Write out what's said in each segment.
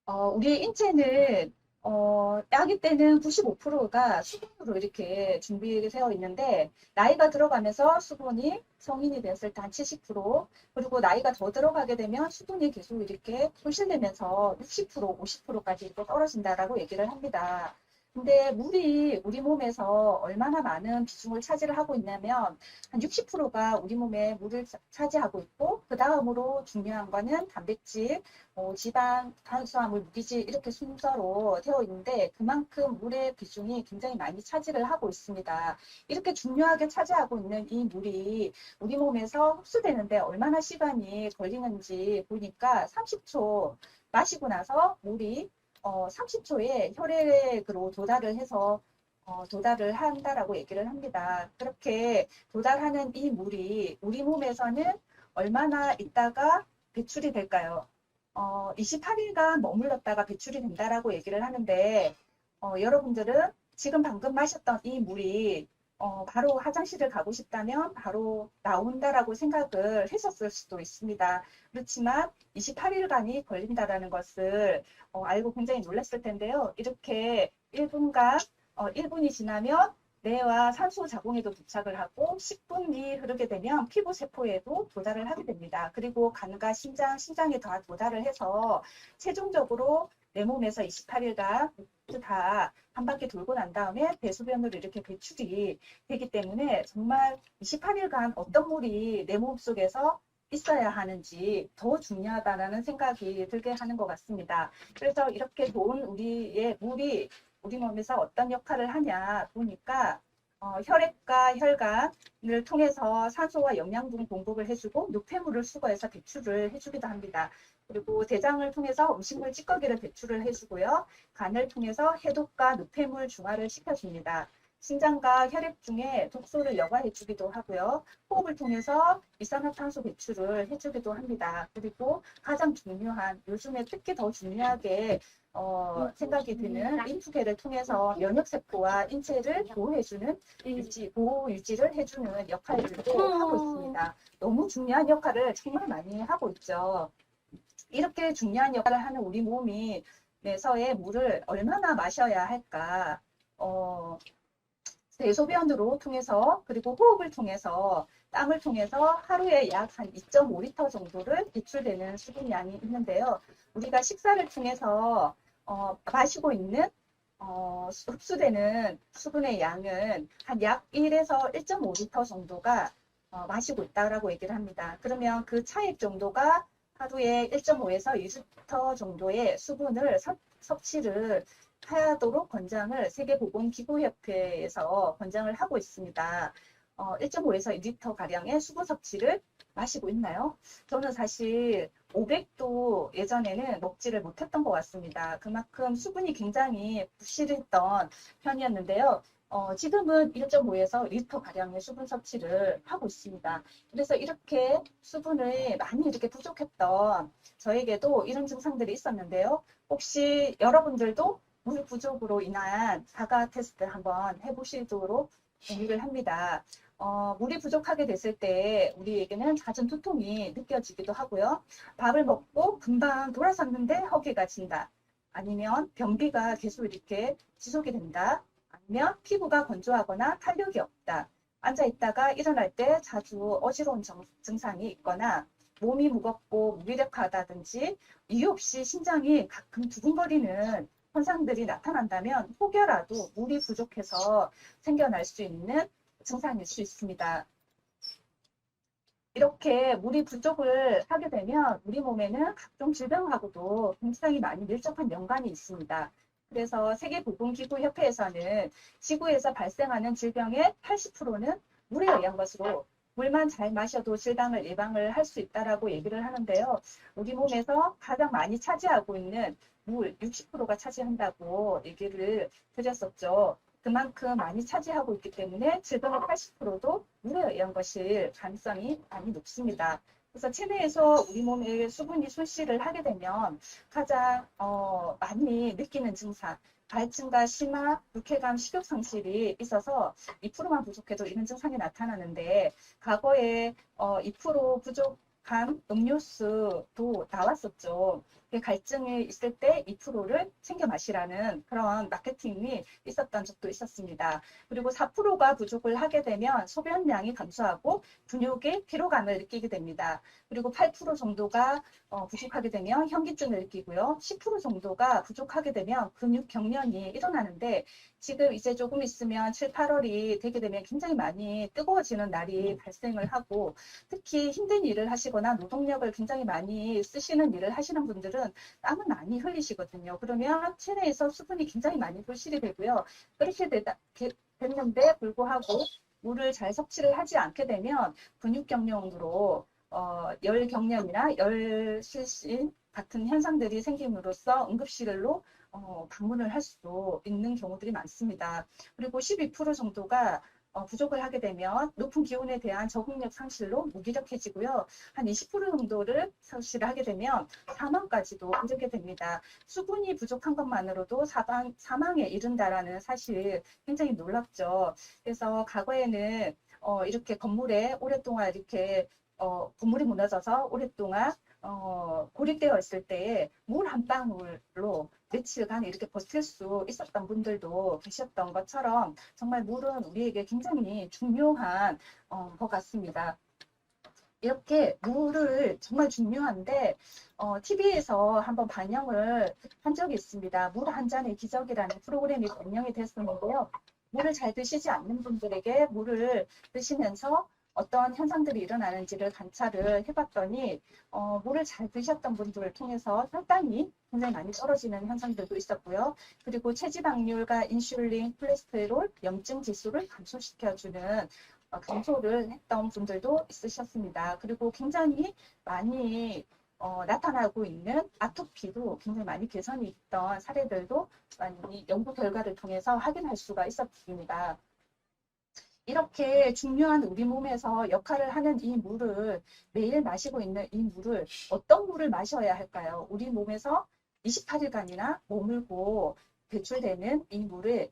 우리 인체는 아기 때는 95%가 수분으로 이렇게 준비되어 있는데 나이가 들어가면서 수분이 성인이 됐을 때 한 70%, 그리고 나이가 더 들어가게 되면 수분이 계속 이렇게 손실되면서 60%, 50%까지 또 떨어진다라고 얘기를 합니다. 근데 물이 우리 몸에서 얼마나 많은 비중을 차지를 하고 있냐면 한 60%가 우리 몸에 물을 차지하고 있고, 그 다음으로 중요한 거는 단백질, 지방, 탄수화물, 무기질 이렇게 순서로 되어 있는데 그만큼 물의 비중이 굉장히 많이 차지를 하고 있습니다. 이렇게 중요하게 차지하고 있는 이 물이 우리 몸에서 흡수되는데 얼마나 시간이 걸리는지 보니까 30초 마시고 나서 물이 30초에 혈액으로 도달을 해서 도달을 한다라고 얘기를 합니다. 그렇게 도달하는 이 물이 우리 몸에서는 얼마나 있다가 배출이 될까요? 28일간 머물렀다가 배출이 된다라고 얘기를 하는데, 여러분들은 지금 방금 마셨던 이 물이 바로 화장실을 가고 싶다면 바로 나온다라고 생각을 하셨을 수도 있습니다. 그렇지만 28일간이 걸린다라는 것을 알고 굉장히 놀랐을 텐데요. 이렇게 1분간, 1분이 지나면 뇌와 산소 자궁에도 도착을 하고 10분이 흐르게 되면 피부 세포에도 도달을 하게 됩니다. 그리고 간과 심장에 다 도달을 해서 최종적으로 내 몸에서 28일간 다 한 바퀴 돌고 난 다음에 대소변으로 이렇게 배출이 되기 때문에 정말 28일간 어떤 물이 내 몸속에서 있어야 하는지 더 중요하다는 생각이 들게 하는 것 같습니다. 그래서 이렇게 좋은 우리의 물이 우리 몸에서 어떤 역할을 하냐 보니까 혈액과 혈관을 통해서 산소와 영양 등 공급을 해주고 노폐물을 수거해서 배출을 해주기도 합니다. 그리고 대장을 통해서 음식물 찌꺼기를 배출을 해주고요. 간을 통해서 해독과 노폐물 중화를 시켜줍니다. 신장과 혈액 중에 독소를 여과해주기도 하고요. 호흡을 통해서 이산화탄소 배출을 해주기도 합니다. 그리고 가장 중요한, 요즘에 특히 더 중요하게 생각이 드는 림프계를 통해서 면역세포와 인체를 보호해주는 보호 유지를 해주는 역할들도 하고 있습니다. 너무 중요한 역할을 정말 많이 하고 있죠. 이렇게 중요한 역할을 하는 우리 몸이 내서의 물을 얼마나 마셔야 할까? 대소변으로 통해서 그리고 호흡을 통해서 땀을 통해서 하루에 약 한 2.5리터 정도를 배출되는 수분량이 있는데요. 우리가 식사를 통해서 마시고 있는 흡수되는 수분의 양은 한 약 1에서 1.5리터 정도가 마시고 있다라고 얘기를 합니다. 그러면 그 차액 정도가 하루에 1.5에서 2리터 정도의 수분을 섭취를 하도록 권장을 세계보건기구협회에서 권장을 하고 있습니다. 1.5에서 2리터 가량의 수분 섭취를 마시고 있나요? 저는 사실 500도 예전에는 먹지를 못했던 것 같습니다. 그만큼 수분이 굉장히 부실했던 편이었는데요. 지금은 1.5에서 리터 가량의 수분 섭취를 하고 있습니다. 그래서 이렇게 수분을 많이 이렇게 부족했던 저에게도 이런 증상들이 있었는데요. 혹시 여러분들도 물 부족으로 인한 자가 테스트 한번 해보시도록 권유를 합니다. 물이 부족하게 됐을 때 우리에게는 잦은 두통이 느껴지기도 하고요. 밥을 먹고 금방 돌아섰는데 허기가 진다. 아니면 변비가 계속 이렇게 지속이 된다. 아니면 피부가 건조하거나 탄력이 없다. 앉아있다가 일어날 때 자주 어지러운 증상이 있거나 몸이 무겁고 무기력하다든지 이유 없이 심장이 가끔 두근거리는 현상들이 나타난다면 혹여라도 물이 부족해서 생겨날 수 있는 증상일 수 있습니다. 이렇게 물이 부족을 하게 되면 우리 몸에는 각종 질병하고도 굉장히 많이 밀접한 연관이 있습니다. 그래서 세계보건기구협회에서는 지구에서 발생하는 질병의 80%는 물에 의한 것으로 물만 잘 마셔도 질병을 예방을 할 수 있다라고 얘기를 하는데요. 우리 몸에서 가장 많이 차지하고 있는 물 60%가 차지한다고 얘기를 드렸었죠. 그만큼 많이 차지하고 있기 때문에 질병의 80%도 물에 의한 것일 가능성이 많이 높습니다. 그래서 체내에서 우리 몸에 수분이 손실을 하게 되면 가장 많이 느끼는 증상, 발진과 심화, 불쾌감, 식욕 상실이 있어서 2%만 부족해도 이런 증상이 나타나는데 과거에 2% 부족한 음료수도 나왔었죠. 갈증이 있을 때 2%를 챙겨 마시라는 그런 마케팅이 있었던 적도 있었습니다. 그리고 4%가 부족을 하게 되면 소변량이 감소하고 근육의 피로감을 느끼게 됩니다. 그리고 8% 정도가 부족하게 되면 현기증을 느끼고요. 10% 정도가 부족하게 되면 근육 경련이 일어나는데 지금 이제 조금 있으면 7, 8월이 되게 되면 굉장히 많이 뜨거워지는 날이 발생을 하고 특히 힘든 일을 하시거나 노동력을 굉장히 많이 쓰시는 일을 하시는 분들은 땀을 많이 흘리시거든요. 그러면 체내에서 수분이 굉장히 많이 분실이 되고요. 그렇게 됐는데 불구하고 물을 잘 섭취를 하지 않게 되면 근육경련으로 열경련이나 열실신 같은 현상들이 생김으로써 응급실로 방문을 할 수도 있는 경우들이 많습니다. 그리고 12% 정도가 부족을 하게 되면 높은 기온에 대한 적응력 상실로 무기력해지고요. 한 20% 정도를 상실을 하게 되면 사망까지도 이르게 됩니다. 수분이 부족한 것만으로도 사망에 이른다라는 사실 굉장히 놀랍죠. 그래서 과거에는 이렇게 건물에 오랫동안 이렇게 건물이 무너져서 오랫동안 고립되어 있을 때에 물 한 방울로 며칠간 이렇게 버틸 수 있었던 분들도 계셨던 것처럼 정말 물은 우리에게 굉장히 중요한 것 같습니다. 이렇게 물을 정말 중요한데 TV에서 한번 반영을 한 적이 있습니다. 물 한 잔의 기적이라는 프로그램이 반영이 됐었는데요. 물을 잘 드시지 않는 분들에게 물을 드시면서 어떤 현상들이 일어나는지를 관찰을 해봤더니 물을 잘 드셨던 분들을 통해서 혈당이 굉장히 많이 떨어지는 현상들도 있었고요. 그리고 체지방률과 인슐린, 콜레스테롤, 염증 지수를 감소시켜주는 감소를 했던 분들도 있으셨습니다. 그리고 굉장히 많이 나타나고 있는 아토피도 굉장히 많이 개선이 있던 사례들도 많이 연구 결과를 통해서 확인할 수가 있었습니다. 이렇게 중요한 우리 몸에서 역할을 하는 이 물을 매일 마시고 있는 이 물을 어떤 물을 마셔야 할까요? 우리 몸에서 28일간이나 머물고 배출되는 이 물을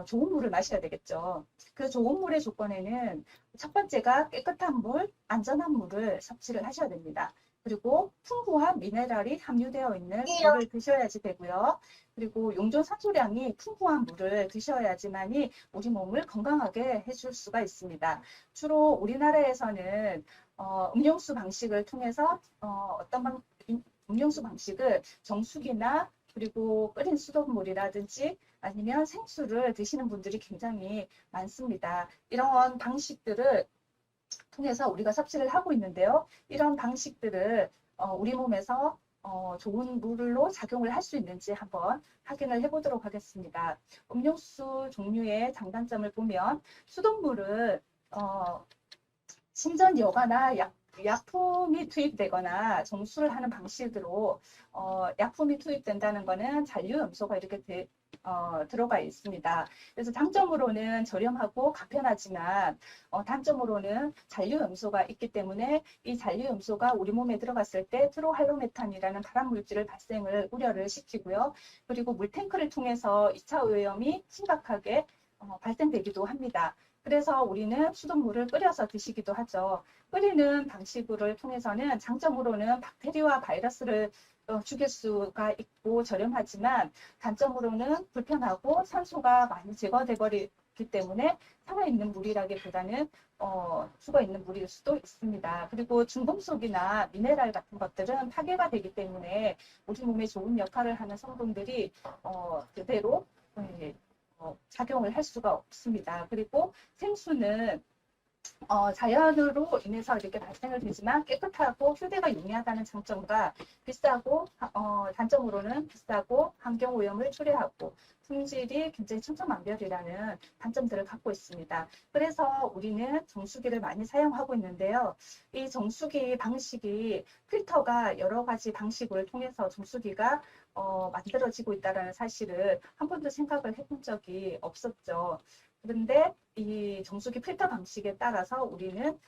좋은 물을 마셔야 되겠죠. 그 좋은 물의 조건에는 첫 번째가 깨끗한 물, 안전한 물을 섭취를 하셔야 됩니다. 그리고 풍부한 미네랄이 함유되어 있는 물을 드셔야지 되고요. 그리고 용존 산소량이 풍부한 물을 드셔야지만이 우리 몸을 건강하게 해줄 수가 있습니다. 주로 우리나라에서는 음용수 방식을 통해서 음용수 방식을 정수기나 그리고 끓인 수돗물이라든지 아니면 생수를 드시는 분들이 굉장히 많습니다. 이런 방식들을 통해서 우리가 섭취를 하고 있는데요. 이런 방식들을 우리 몸에서 좋은 물로 작용을 할 수 있는지 한번 확인을 해보도록 하겠습니다. 음료수 종류의 장단점을 보면 수돗물은 신전 여과나 약품이 투입되거나 정수를 하는 방식으로 약품이 투입된다는 것은 잔류 염소가 이렇게 들어가 있습니다. 그래서 장점으로는 저렴하고 간편하지만 단점으로는 잔류 염소가 있기 때문에 이 잔류 염소가 우리 몸에 들어갔을 때 트로할로메탄이라는 발암 물질을 발생을 우려를 시키고요. 그리고 물탱크를 통해서 2차 오염이 심각하게 발생되기도 합니다. 그래서 우리는 수돗물을 끓여서 드시기도 하죠. 끓이는 방식을 통해서는 장점으로는 박테리아와 바이러스를 죽일 수가 있고 저렴하지만 단점으로는 불편하고 산소가 많이 제거돼 버리기 때문에 살아있는 물이라기보다는 죽어있는 물일 수도 있습니다. 그리고 중금속이나 미네랄 같은 것들은 파괴가 되기 때문에 우리 몸에 좋은 역할을 하는 성분들이 그대로 작용을 할 수가 없습니다. 그리고 생수는 자연으로 인해서 이렇게 발생을 되지만 깨끗하고 휴대가 용이하다는 장점과 비싸고 단점으로는 비싸고 환경오염을 초래하고 품질이 굉장히 천차만별이라는 단점들을 갖고 있습니다. 그래서 우리는 정수기를 많이 사용하고 있는데요. 이 정수기 방식이 필터가 여러 가지 방식을 통해서 정수기가 만들어지고 있다는 사실을 한 번도 생각을 해본 적이 없었죠. 그런데 이 정수기 필터 방식에 따라서 우리는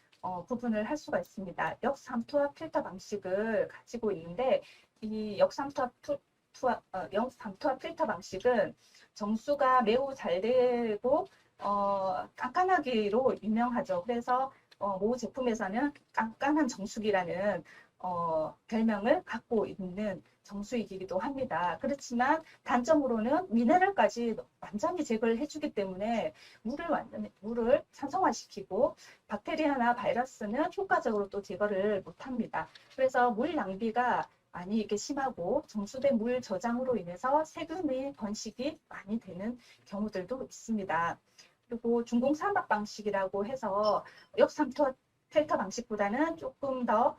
구분을 할 수가 있습니다. 역삼투압 필터 방식을 가지고 있는데 이 역삼투압 필터 방식은 정수가 매우 잘 되고 깐깐하기로 유명하죠. 그래서 모 제품에서는 깐깐한 정수기라는 별명을 갖고 있는 정수기이기도 합니다. 그렇지만 단점으로는 미네랄까지 완전히 제거를 해주기 때문에 물을 산성화시키고 박테리아나 바이러스는 효과적으로 또 제거를 못합니다. 그래서 물 낭비가 많이 이렇게 심하고 정수된 물 저장으로 인해서 세균의 번식이 많이 되는 경우들도 있습니다. 그리고 중공사막 방식이라고 해서 역삼투 필터 방식보다는 조금 더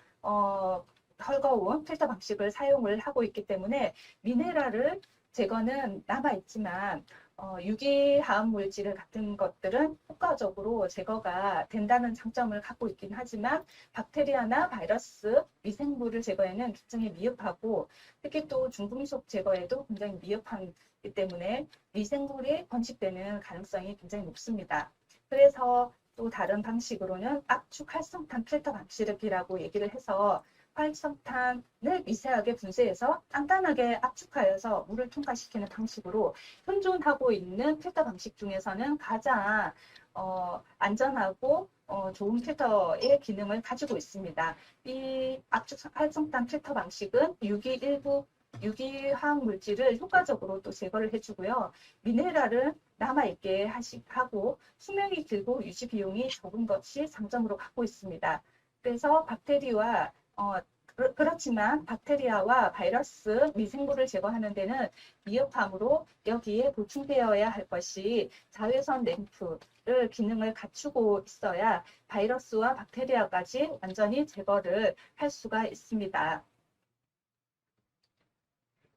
헐거운 필터 방식을 사용을 하고 있기 때문에 미네랄을 제거는 남아있지만 유기화학 물질 같은 것들은 효과적으로 제거가 된다는 장점을 갖고 있긴 하지만 박테리아나 바이러스, 미생물을 제거에는 굉장히 미흡하고 특히 또 중금속 제거에도 굉장히 미흡하기 때문에 미생물이 번식되는 가능성이 굉장히 높습니다. 그래서 또 다른 방식으로는 압축 활성탄 필터 방식이라고 얘기를 해서 활성탄을 미세하게 분쇄해서 단단하게 압축하여서 물을 통과시키는 방식으로 현존하고 있는 필터 방식 중에서는 가장 안전하고 좋은 필터의 기능을 가지고 있습니다. 이 압축 활성탄 필터 방식은 유기화학 물질을 효과적으로 또 제거를 해주고요. 미네랄은 남아있게 하고 수명이 길고 유지 비용이 적은 것이 장점으로 갖고 있습니다. 그래서 그렇지만 박테리아와 바이러스, 미생물을 제거하는 데는 미흡하므로 여기에 보충되어야 할 것이 자외선 램프를 기능을 갖추고 있어야 바이러스와 박테리아까지 완전히 제거를 할 수가 있습니다.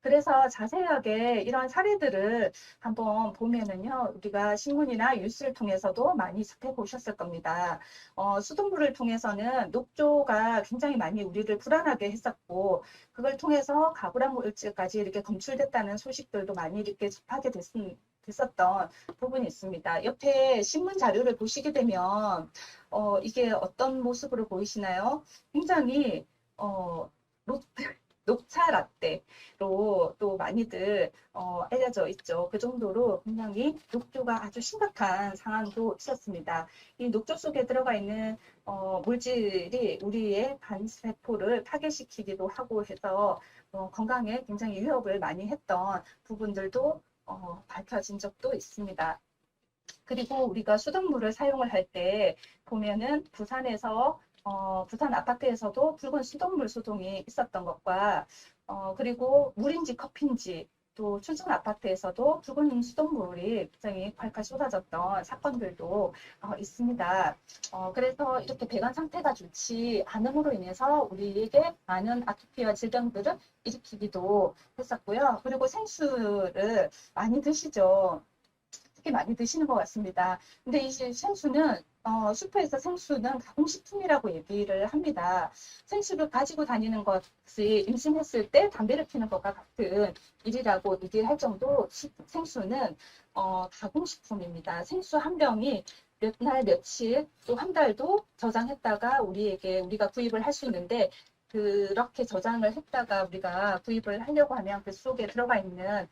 그래서 자세하게 이런 사례들을 한번 보면은요, 우리가 신문이나 뉴스를 통해서도 많이 접해보셨을 겁니다. 수돗물을 통해서는 녹조가 굉장히 많이 우리를 불안하게 했었고, 그걸 통해서 가불한 물질까지 이렇게 검출됐다는 소식들도 많이 이렇게 접하게 됐었던 부분이 있습니다. 옆에 신문 자료를 보시게 되면, 이게 어떤 모습으로 보이시나요? 굉장히, 녹차 라떼로 또 많이들 알려져 있죠. 그 정도로 굉장히 녹조가 아주 심각한 상황도 있었습니다. 이 녹조 속에 들어가 있는 물질이 우리의 간세포를 파괴시키기도 하고 해서 건강에 굉장히 위협을 많이 했던 부분들도 밝혀진 적도 있습니다. 그리고 우리가 수돗물을 사용을 할 때 보면은 부산 아파트에서도 붉은 수돗물 소동이 있었던 것과 그리고 물인지 커피인지 또 춘천 아파트에서도 붉은 수돗물이 굉장히 콸콸 쏟아졌던 사건들도 있습니다. 그래서 이렇게 배관 상태가 좋지 않음으로 인해서 우리에게 많은 아토피와 질병들을 일으키기도 했었고요. 그리고 생수를 많이 드시죠. 특히 많이 드시는 것 같습니다. 근데 이 생수는 슈퍼에서 생수는 가공식품이라고 얘기를 합니다. 생수를 가지고 다니는 것이 임신했을 때 담배를 피는 것과 같은 일이라고 얘기할 정도 생수는 가공식품입니다. 생수 한 병이 몇 날, 며칠, 또 한 달도 저장했다가 우리가 구입을 할 수 있는데 그렇게 저장을 했다가 우리가 구입을 하려고 하면 그 속에 들어가 있는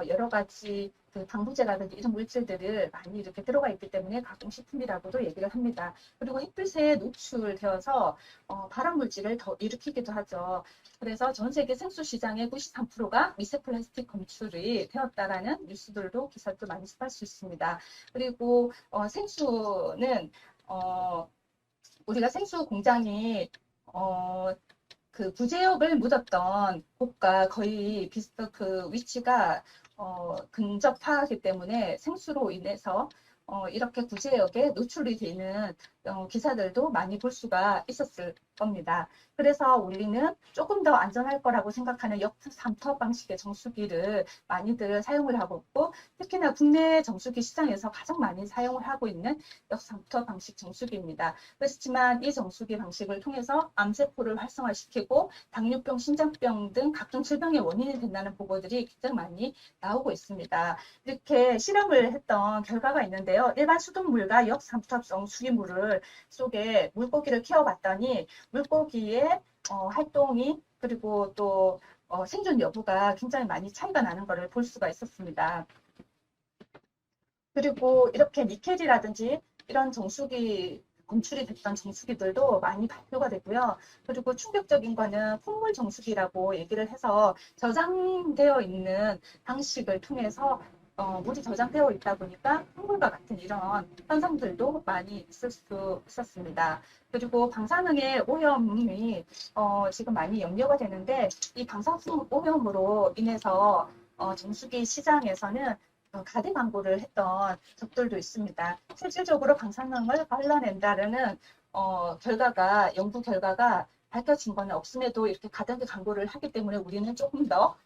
여러 가지 그 방부제라든지 이런 물질들을 많이 이렇게 들어가 있기 때문에 가공식품이라고도 얘기를 합니다. 그리고 햇빛에 노출되어서 발암 물질을 더 일으키기도 하죠. 그래서 전 세계 생수 시장의 93%가 미세 플라스틱 검출이 되었다라는 뉴스들도 기사도 많이 접할 수 있습니다. 그리고 생수는 우리가 생수 공장이 그 구제역을 묻었던 곳과 거의 비슷한 그 위치가 근접하기 때문에 생수로 인해서 이렇게 구제역에 노출이 되는 기사들도 많이 볼 수가 있었을 겁니다. 그래서 우리는 조금 더 안전할 거라고 생각하는 역삼투압 방식의 정수기를 많이들 사용을 하고 있고 특히나 국내 정수기 시장에서 가장 많이 사용을 하고 있는 역삼투압 방식 정수기입니다. 그렇지만 이 정수기 방식을 통해서 암세포를 활성화시키고 당뇨병, 심장병 등 각종 질병의 원인이 된다는 보고들이 굉장히 많이 나오고 있습니다. 이렇게 실험을 했던 결과가 있는데요. 일반 수돗물과 역삼투압 정수기물을 속에 물고기를 키워봤더니 물고기의 활동이 그리고 또 생존 여부가 굉장히 많이 차이가 나는 것을 볼 수가 있었습니다. 그리고 이렇게 니켈이라든지 이런 정수기 검출이 됐던 정수기들도 많이 발표가 되고요. 그리고 충격적인 거는 풍물 정수기라고 얘기를 해서 저장되어 있는 방식을 통해서 물이 저장되어 있다 보니까 풍물과 같은 이런 현상들도 많이 있을 수 있었습니다. 그리고 방사능의 오염이 지금 많이 염려가 되는데 이 방사능 오염으로 인해서 정수기 시장에서는 가대 광고를 했던 적들도 있습니다. 실질적으로 방사능을 걸러낸다는 연구 결과가 밝혀진 건 없음에도 이렇게 가등기 광고를 하기 때문에 우리는 조금 더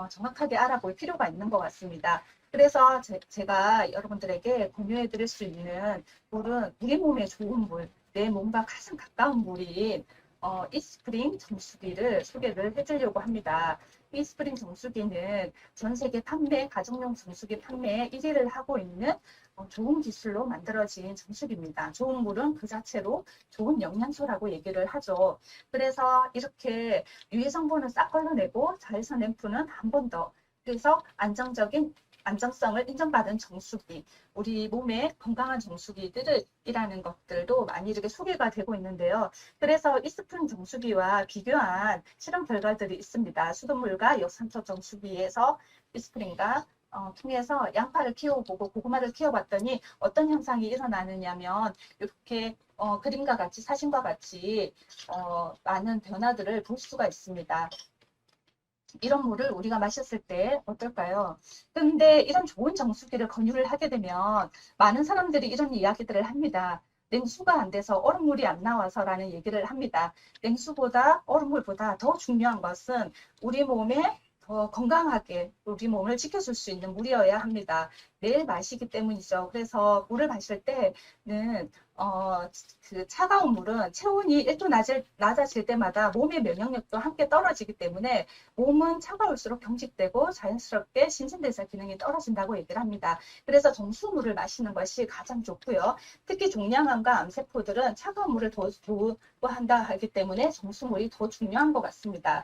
정확하게 알아볼 필요가 있는 것 같습니다. 그래서 제가 여러분들에게 공유해 드릴 수 있는 물은 우리 몸에 좋은 물, 내 몸과 가장 가까운 물인 이스프링 정수기를 소개를 해드리려고 합니다. 이스프링 정수기는 전 세계 가정용 정수기 판매에 1위를 하고 있는 좋은 기술로 만들어진 정수기입니다. 좋은 물은 그 자체로 좋은 영양소라고 얘기를 하죠. 그래서 이렇게 유해 성분을 싹 걸러내고 자외선 램프는 한 번 더. 그래서 안정성을 인정받은 정수기, 우리 몸의 건강한 정수기들이라는 것들도 많이 이렇게 소개가 되고 있는데요. 그래서 이스프링 정수기와 비교한 실험 결과들이 있습니다. 수돗물과 역삼초 정수기에서 이스프링과 통해서 양파를 키워보고 고구마를 키워봤더니 어떤 현상이 일어나느냐면 이렇게 그림과 같이 사진과 같이 많은 변화들을 볼 수가 있습니다. 이런 물을 우리가 마셨을 때 어떨까요? 근데 이런 좋은 정수기를 권유를 하게 되면 많은 사람들이 이런 이야기들을 합니다. 냉수가 안 돼서 얼음물이 안 나와서라는 얘기를 합니다. 냉수보다 얼음물보다 더 중요한 것은 우리 몸에 더 건강하게 우리 몸을 지켜줄 수 있는 물이어야 합니다. 매일 마시기 때문이죠. 그래서 물을 마실 때는 그 차가운 물은 체온이 1도 낮아질 때마다 몸의 면역력도 함께 떨어지기 때문에 몸은 차가울수록 경직되고 자연스럽게 신진대사 기능이 떨어진다고 얘기를 합니다. 그래서 정수물을 마시는 것이 가장 좋고요. 특히 종양암과 암세포들은 차가운 물을 더 좋아한다 하기 때문에 정수물이 더 중요한 것 같습니다.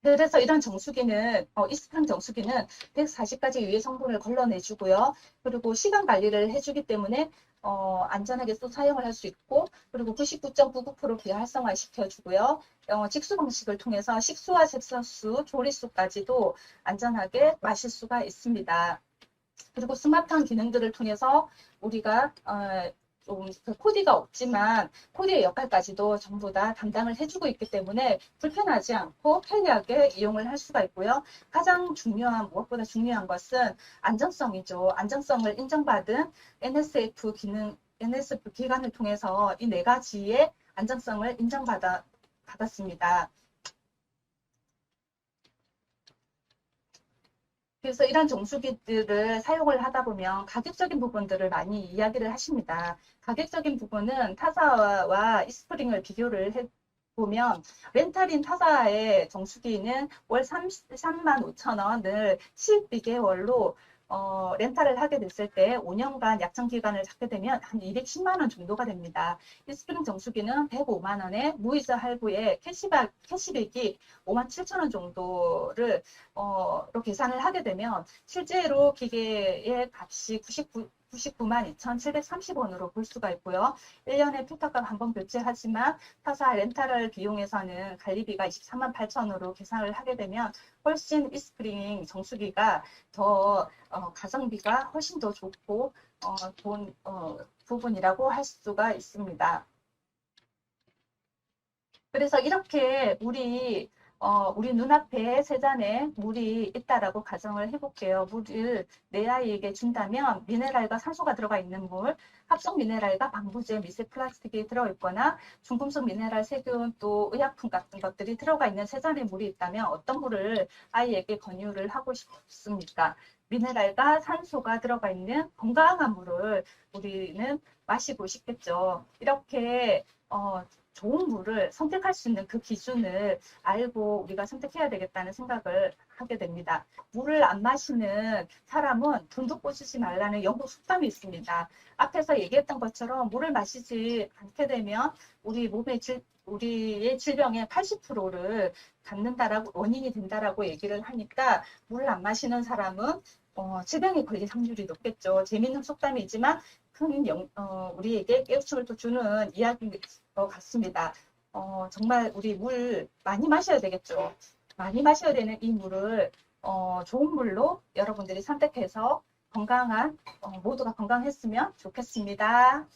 그래서 이런 정수기는 이스프링 정수기는 140가지 유해 성분을 걸러내주고요. 그리고 시간 관리를 해주기 때문에 안전하게 또 사용을 할 수 있고, 그리고 99.99% 비활성화 시켜주고요. 직수 방식을 통해서 식수와 색소수, 조리수까지도 안전하게 마실 수가 있습니다. 그리고 스마트한 기능들을 통해서 우리가 좀그 코디가 없지만 코디의 역할까지도 전부 다 담당을 해주고 있기 때문에 불편하지 않고 편리하게 이용을 할 수가 있고요. 가장 무엇보다 중요한 것은 안정성이죠. 안정성을 인정받은 NSF 기관을 통해서 이 네 가지의 안정성을 인정받았습니다. 그래서 이런 정수기들을 사용을 하다 보면 가격적인 부분들을 많이 이야기를 하십니다. 가격적인 부분은 타사와 이스프링을 비교를 해보면 렌탈인 타사의 정수기는 월 33만 5천 원을 12개월로 렌탈을 하게 됐을 때 5년간 약정 기간을 잡게 되면 한 210만 원 정도가 됩니다. 이스프링 정수기는 105만 원에 무이자 할부에 캐시백이 5만 7천 원 정도를 로 계산을 하게 되면 실제로 기계의 값이 99만 2,730원으로 볼 수가 있고요. 1년에 필터값 한 번 교체하지만 타사 렌탈을 비용에서는 관리비가 23만 8천원으로 계산을 하게 되면 훨씬 이스프링 정수기가 더 가성비가 훨씬 더 좋고 좋은 부분이라고 할 수가 있습니다. 그래서 이렇게 우리 눈앞에 세 잔의 물이 있다라고 가정을 해볼게요. 물을 내 아이에게 준다면 미네랄과 산소가 들어가 있는 물, 합성 미네랄과 방부제, 미세 플라스틱이 들어있거나 중금속 미네랄, 세균, 또 의약품 같은 것들이 들어가 있는 세 잔의 물이 있다면 어떤 물을 아이에게 권유를 하고 싶습니까? 미네랄과 산소가 들어가 있는 건강한 물을 우리는 마시고 싶겠죠. 이렇게 좋은 물을 선택할 수 있는 그 기준을 알고 우리가 선택해야 되겠다는 생각을 하게 됩니다. 물을 안 마시는 사람은 돈도 꽂지 말라는 영국 속담이 있습니다. 앞에서 얘기했던 것처럼 물을 마시지 않게 되면 우리의 질병의 80%를 원인이 된다라고 얘기를 하니까 물을 안 마시는 사람은 질병에 걸릴 확률이 높겠죠. 재미있는 속담이지만 우리에게 깨우침을 또 주는 이야기인 것 같습니다. 정말 우리 물 많이 마셔야 되겠죠. 많이 마셔야 되는 이 물을 좋은 물로 여러분들이 선택해서 모두가 건강했으면 좋겠습니다.